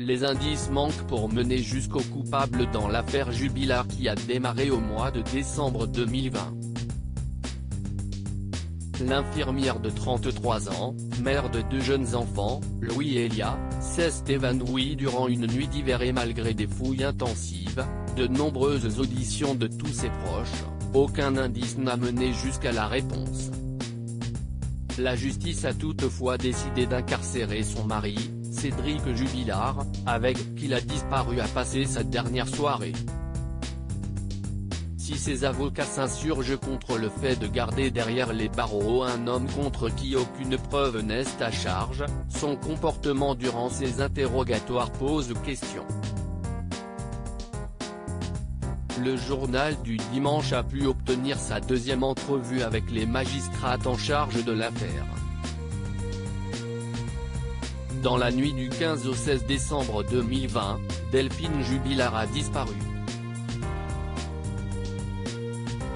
les indices manquent pour mener jusqu'au coupable dans l'affaire Jubilard qui a démarré au mois de décembre 2020. L'infirmière de 33 ans, mère de 2 jeunes enfants, Louis et Elia, s'est évanouie durant une nuit d'hiver et malgré des fouilles intensives, de nombreuses auditions de tous ses proches, aucun indice n'a mené jusqu'à la réponse. La justice a toutefois décidé d'incarcérer son mari, Cédric Jubilard, avec qui il a disparu à passer sa dernière soirée. Si ses avocats s'insurgent contre le fait de garder derrière les barreaux un homme contre qui aucune preuve n'est à charge, son comportement durant ces interrogatoires pose question. Le journal du dimanche a pu obtenir sa deuxième entrevue avec les magistrats en charge de l'affaire. Dans la nuit du 15 au 16 décembre 2020, Delphine Jubilard a disparu.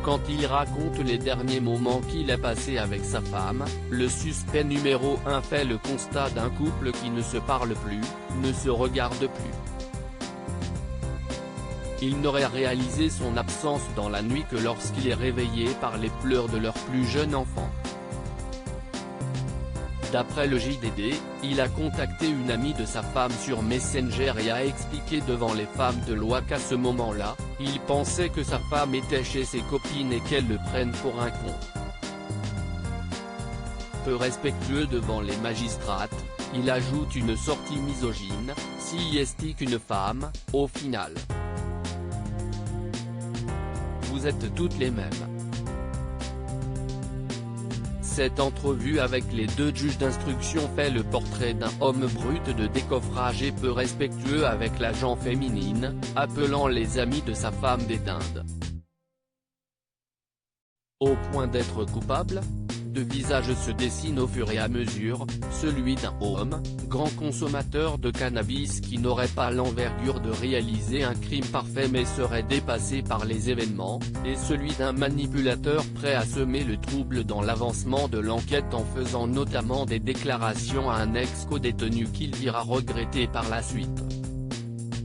Quand il raconte les derniers moments qu'il a passés avec sa femme, le suspect numéro 1 fait le constat d'un couple qui ne se parle plus, ne se regarde plus. Il n'aurait réalisé son absence dans la nuit que lorsqu'il est réveillé par les pleurs de leur plus jeune enfant. D'après le JDD, il a contacté une amie de sa femme sur Messenger et a expliqué devant les femmes de loi qu'à ce moment-là, il pensait que sa femme était chez ses copines et qu'elles le prennent pour un con. Peu respectueux devant les magistrates, il ajoute une sortie misogyne, si est qu'une femme, au final. Vous êtes toutes les mêmes. Cette entrevue avec les 2 juges d'instruction fait le portrait d'un homme brut de décoffrage et peu respectueux avec la gent féminine, appelant les amis de sa femme des dindes. Au point d'être coupable, 2 visages se dessinent au fur et à mesure, celui d'un homme, grand consommateur de cannabis qui n'aurait pas l'envergure de réaliser un crime parfait mais serait dépassé par les événements, et celui d'un manipulateur prêt à semer le trouble dans l'avancement de l'enquête en faisant notamment des déclarations à un ex-codétenu qu'il dira regretter par la suite.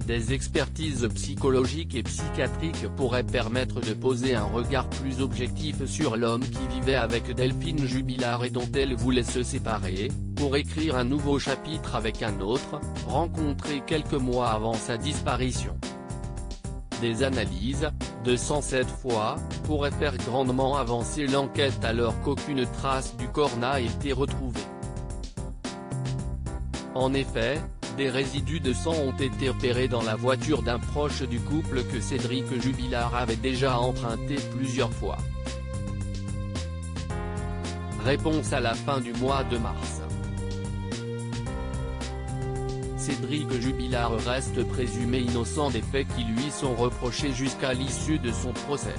Des expertises psychologiques et psychiatriques pourraient permettre de poser un regard plus objectif sur l'homme qui vivait avec Delphine Jubilard et dont elle voulait se séparer, pour écrire un nouveau chapitre avec un autre, rencontré quelques mois avant sa disparition. Des analyses, de 107 fois, pourraient faire grandement avancer l'enquête alors qu'aucune trace du corps n'a été retrouvée. En effet, des résidus de sang ont été repérés dans la voiture d'un proche du couple que Cédric Jubilard avait déjà emprunté plusieurs fois. Réponse à la fin du mois de mars. Cédric Jubilard reste présumé innocent des faits qui lui sont reprochés jusqu'à l'issue de son procès.